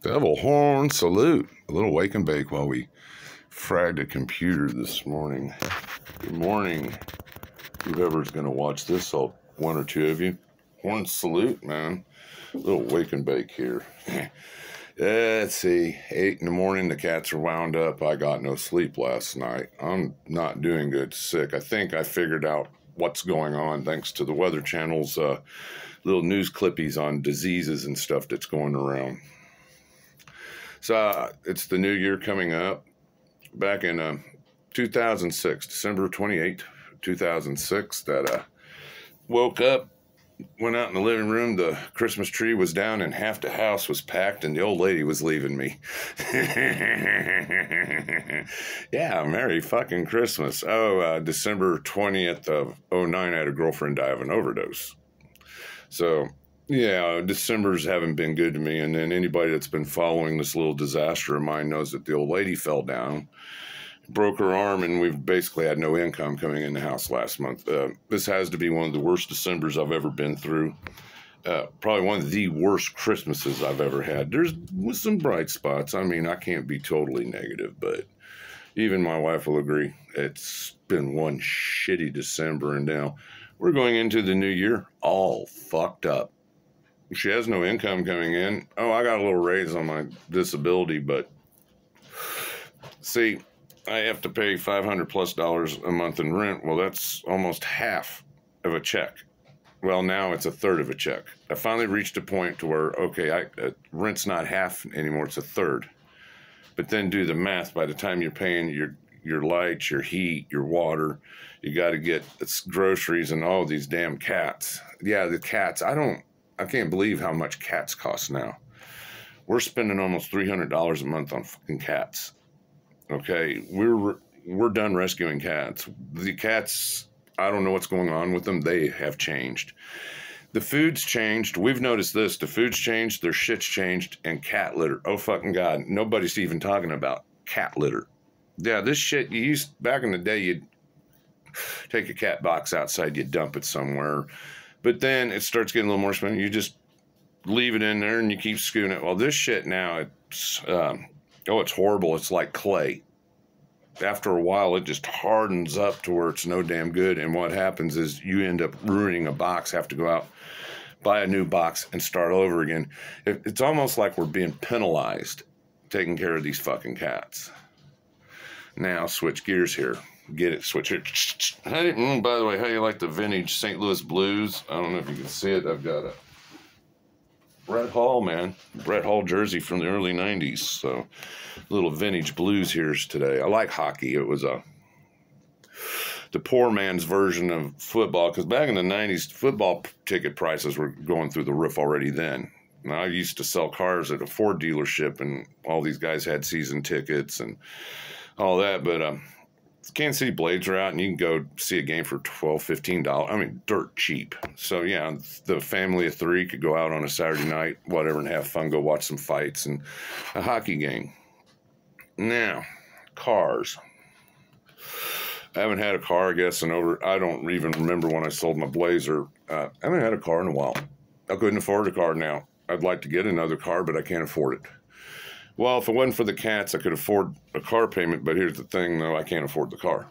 Devil horn salute. A little wake and bake while we fragged a computer this morning. Good morning, whoever's going to watch this, one or two of you. Horn salute, man. A little wake and bake here. Let's see, 8 in the morning, the cats are wound up. I got no sleep last night. I'm not doing good, sick. I think I figured out what's going on thanks to the Weather Channel's little news clippies on diseases and stuff that's going around. So it's the new year coming up. Back in 2006, December 28, 2006, that woke up, went out in the living room, the Christmas tree was down and half the house was packed and the old lady was leaving me. Yeah, Merry fucking Christmas. December 20th of 09, I had a girlfriend die of an overdose. So, yeah, Decembers haven't been good to me. And then anybody that's been following this little disaster of mine knows that the old lady fell down, broke her arm, and we've basically had no income coming in the house last month. This has to be one of the worst Decembers I've ever been through. Probably one of the worst Christmases I've ever had. There's some bright spots. I mean, I can't be totally negative, but even my wife will agree. It's been one shitty December, and now we're going into the new year all fucked up. She has no income coming in. Oh, I got a little raise on my disability, but see, I have to pay $500+ a month in rent. Well, that's almost half of a check. Well, now it's a third of a check. I finally reached a point to where, okay, rent's not half anymore, it's a third. But then do the math. By the time you're paying your lights, your heat, your water, you got to get groceries and all these damn cats. Yeah, the cats, I can't believe how much cats cost now. We're spending almost $300 a month on fucking cats. Okay, we're done rescuing cats. The cats, I don't know what's going on with them. They have changed. The food's changed. We've noticed this. The food's changed, their shit's changed, and litter. Oh, fucking God. Nobody's even talking about cat litter. Yeah, this shit, back in the day, you'd take a cat box outside, you'd dump it somewhere. But then it starts getting a little more expensive. You just leave it in there and you keep scooting it. Well, this shit now, it's horrible. It's like clay. After a while, it just hardens up to where it's no damn good. And what happens is you end up ruining a box, have to go out, buy a new box, and start over again. It's almost like we're being penalized taking care of these fucking cats. Now, switch gears here. Get it, switch it. By the way, how do you like the vintage St. Louis Blues? I don't know if you can see it. I've got a Brett Hall, man. Brett Hall jersey from the early 90s. So, little vintage Blues here today. I like hockey. It was the poor man's version of football. Because back in the 90s, football ticket prices were going through the roof already then. Now, I used to sell cars at a Ford dealership, and all these guys had season tickets and all that. But Kansas City Blades are out, and you can go see a game for $12, $15. I mean, dirt cheap. So, yeah, the family of three could go out on a Saturday night, whatever, and have fun, go watch some fights and a hockey game. Now, cars. I haven't had a car, I guess, I don't even remember when I sold my Blazer. I haven't had a car in a while. I couldn't afford a car now. I'd like to get another car, but I can't afford it. Well, if it wasn't for the cats, I could afford a car payment, but here's the thing, though, I can't afford the car.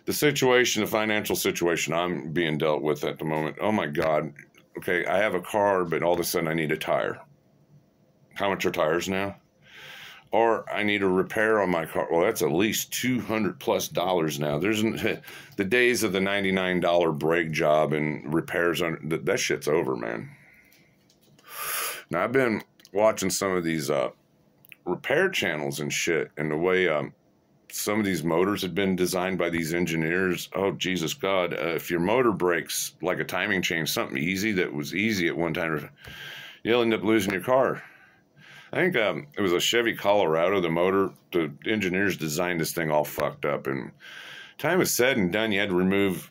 The financial situation I'm being dealt with at the moment, oh my God, okay, I have a car, but all of a sudden I need a tire. How much are tires now? Or I need a repair on my car. Well, that's at least $200+ now. There's the days of the $99 brake job and repairs, that shit's over, man. Now, I've been watching some of these repair channels and shit, and the way some of these motors had been designed by these engineers. Oh, Jesus God. If your motor breaks like a timing chain, something easy that was easy at one time, you'll end up losing your car. I think it was a Chevy Colorado, the engineers designed this thing all fucked up, and time was said and done. You had to remove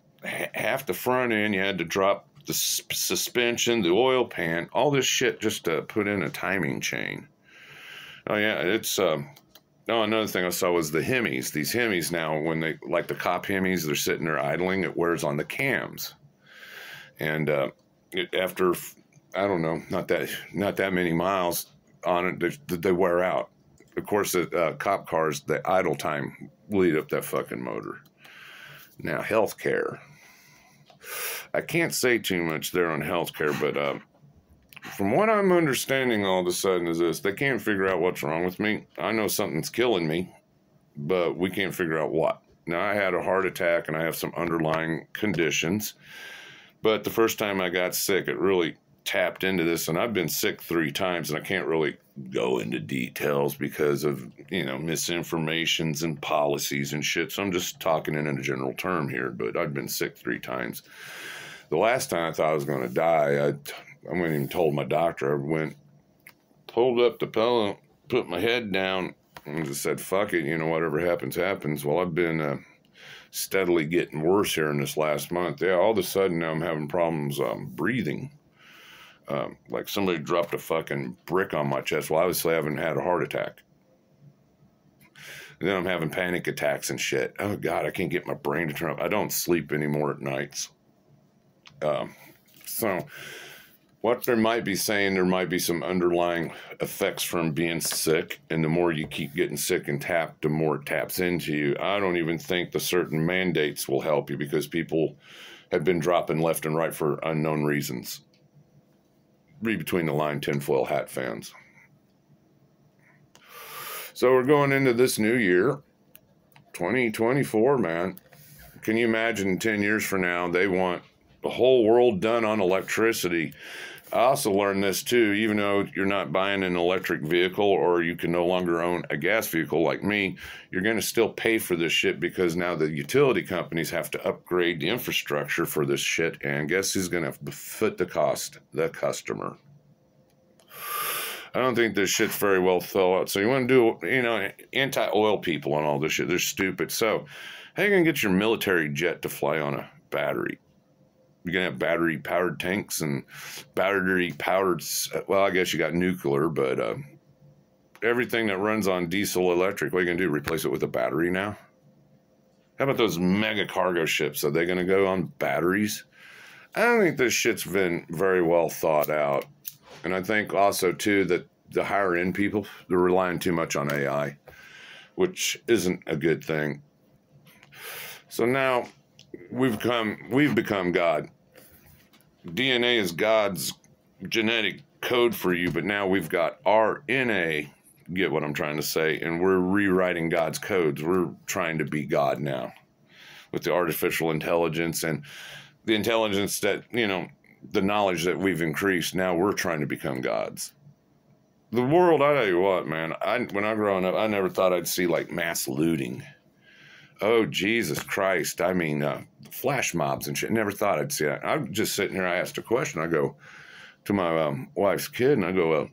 half the front end, you had to drop the suspension, the oil pan, all this shit just to put in a timing chain. Oh, yeah, it's, another thing I saw was the Hemis. These Hemis now, when they, like the cop Hemis, they're sitting there idling, it wears on the cams. And after, I don't know, not that many miles, on it, they wear out. Of course, cop cars, the idle time will eat up that fucking motor. Now, healthcare. I can't say too much there on healthcare, but from what I'm understanding all of a sudden is this. They can't figure out what's wrong with me. I know something's killing me, but we can't figure out what. Now, I had a heart attack and I have some underlying conditions, but the first time I got sick, it really tapped into this, and I've been sick 3 times, and I can't really go into details because of, misinformations and policies and shit, so I'm just talking in a general term here, but I've been sick 3 times. The last time I thought I was going to die, I went and told my doctor. I pulled up the pillow, put my head down, and just said, fuck it, whatever happens, happens. Well, I've been steadily getting worse here in this last month. Yeah, all of a sudden now I'm having problems breathing. Like somebody dropped a fucking brick on my chest. Well, obviously I haven't had a heart attack. And then I'm having panic attacks and shit. Oh, God, I can't get my brain to turn up. I don't sleep anymore at nights. So what there might be saying, there might be some underlying effects from being sick. And the more you keep getting sick and tapped, the more it taps into you. I don't even think the certain mandates will help you because people have been dropping left and right for unknown reasons. Read between the line, tinfoil hat fans. So we're going into this new year, 2024, man. Can you imagine 10 years from now, they want the whole world done on electricity? I also learned this too, even though you're not buying an electric vehicle or you can no longer own a gas vehicle like me, you're going to still pay for this shit because now the utility companies have to upgrade the infrastructure for this shit. And guess who's going to foot the cost? The customer. I don't think this shit's very well thought out. So you want to do, anti-oil people and all this shit. They're stupid. So how are you going to get your military jet to fly on a battery? You're going to have battery-powered tanks and battery-powered, well, I guess you got nuclear, but everything that runs on diesel electric, what are you going to do, replace it with a battery now? How about those mega cargo ships? Are they going to go on batteries? I don't think this shit's been very well thought out. And I think also, too, that the higher-end people, they're relying too much on AI, which isn't a good thing. So now we've become God. DNA is God's genetic code for you, but now we've got RNA, get what I'm trying to say, and we're rewriting God's codes. We're trying to be God now with the artificial intelligence and the intelligence that, the knowledge that we've increased. Now we're trying to become gods. The world, I tell you what, man, when I was growing up, I never thought I'd see like mass looting. Oh, Jesus Christ. I mean, flash mobs and shit. Never thought I'd see that. I'm just sitting here. I asked a question. I go to my wife's kid and I go,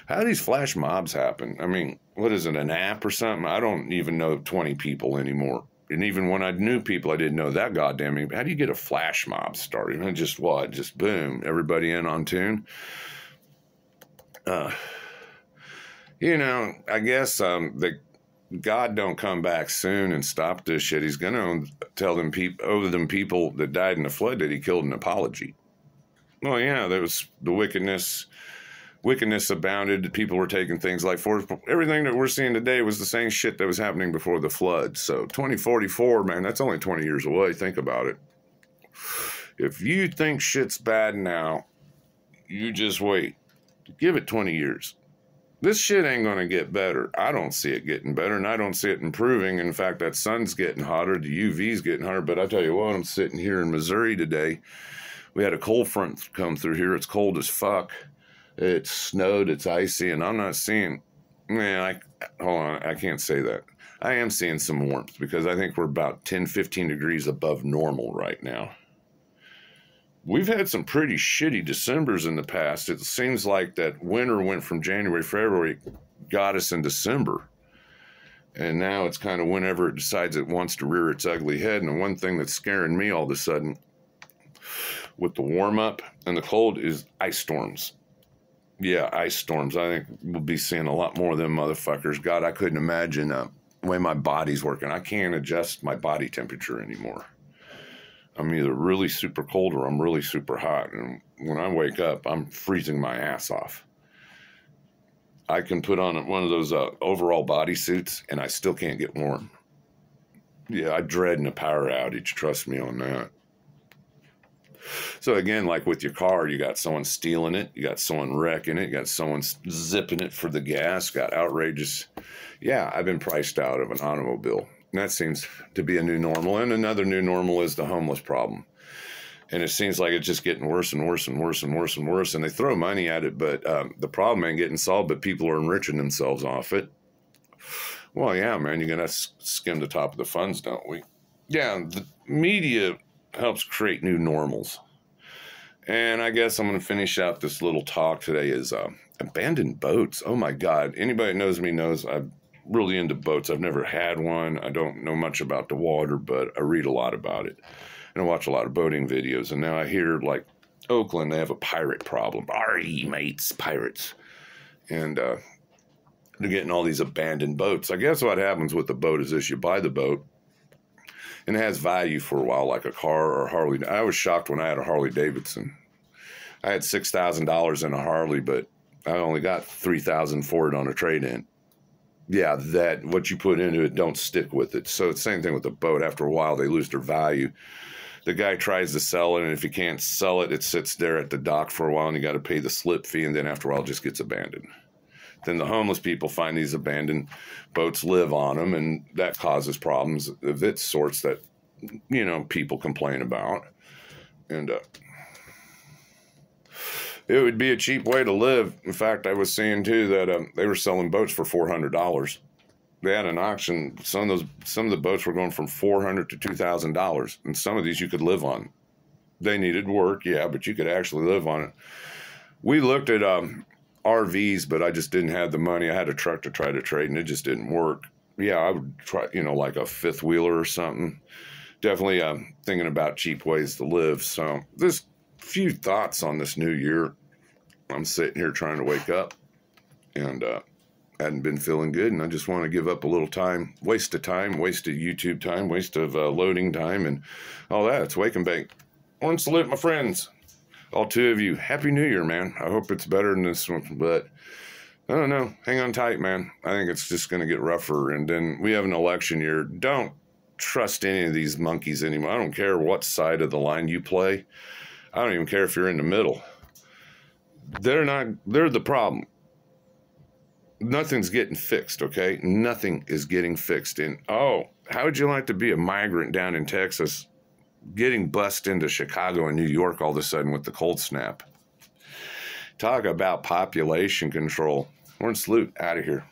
how do these flash mobs happen? I mean, what is it, an app or something? I don't even know 20 people anymore. And even when I knew people, I didn't know that goddamn thing. How do you get a flash mob started? And just what? Just boom, everybody in on tune. I guess God don't come back soon and stop this shit. He's gonna tell them people that died in the flood that he killed an apology. Well, yeah, there was the wickedness abounded. People were taking things like everything that we're seeing today was the same shit that was happening before the flood. So 2044, man, that's only 20 years away. Think about it. If you think shit's bad now, you just wait. Give it 20 years. This shit ain't going to get better. I don't see it getting better, and I don't see it improving. In fact, that sun's getting hotter, the UV's getting hotter. But I tell you what, I'm sitting here in Missouri today. We had a cold front come through here. It's cold as fuck. It's snowed, it's icy, and I'm not seeing, hold on, I can't say that. I am seeing some warmth because I think we're about 10, 15 degrees above normal right now. We've had some pretty shitty Decembers in the past. It seems like that winter went from January, February, got us in December. And now it's kind of whenever it decides it wants to rear its ugly head. And the one thing that's scaring me all of a sudden with the warm up and the cold is ice storms. Yeah, ice storms. I think we'll be seeing a lot more of them motherfuckers. God, I couldn't imagine the way my body's working. I can't adjust my body temperature anymore. I'm either really super cold or I'm really super hot. And when I wake up, I'm freezing my ass off. I can put on one of those overall bodysuits and I still can't get warm. Yeah, I dread a power outage. Trust me on that. So again, like with your car, you got someone stealing it, you got someone wrecking it, you got someone zipping it for the gas, got outrageous. Yeah, I've been priced out of an automobile. And that seems to be a new normal. And another new normal is the homeless problem. And it seems like it's just getting worse and worse and worse and worse and worse. And they throw money at it, but the problem ain't getting solved, but people are enriching themselves off it. Well, yeah, man, you're going to skim the top of the funds, don't we? Yeah, the media helps create new normals. And I guess I'm going to finish out this little talk today is abandoned boats. Oh, my God. Anybody that knows me knows I'm really into boats. I've never had one. I don't know much about the water, but I read a lot about it. And I watch a lot of boating videos. And now I hear, like, Oakland, they have a pirate problem. R.E. mates, pirates. And they're getting all these abandoned boats. I guess what happens with the boat is this. You buy the boat, and it has value for a while, like a car or a Harley. I was shocked when I had a Harley Davidson. I had $6,000 in a Harley, but I only got $3,000 for it on a trade-in. Yeah, that what you put into it, don't stick with it. So it's the same thing with the boat. After a while, they lose their value. The guy tries to sell it, and if he can't sell it, it sits there at the dock for a while, and you got to pay the slip fee, and then after a while, it just gets abandoned. Then the homeless people find these abandoned boats, live on them, and that causes problems of its sorts that, you know, people complain about. And it would be a cheap way to live. In fact, I was seeing too that they were selling boats for $400. They had an auction. Some of the boats were going from $400 to $2,000, and some of these you could live on. They needed work, yeah, but you could actually live on it. We looked at RVs, but I just didn't have the money. I had a truck to try to trade, and it just didn't work. Yeah, I would try, you know, like a fifth wheeler or something. Definitely thinking about cheap ways to live. So there's a few thoughts on this new year. I'm sitting here trying to wake up, and hadn't been feeling good, and I just want to give up a little time, waste of YouTube time, waste of loading time, and all that. It's Wake and Bake. One salute, my friends. All two of you. Happy New Year, man. I hope it's better than this one, but I don't know. Hang on tight, man. I think it's just going to get rougher, and then we have an election year. Don't trust any of these monkeys anymore. I don't care what side of the line you play. I don't even care if you're in the middle. They're the problem. Nothing's getting fixed, okay? Nothing is getting fixed. And, oh, how would you like to be a migrant down in Texas getting bussed into Chicago and New York all of a sudden with the cold snap? Talk about population control. Horn salute, out of here.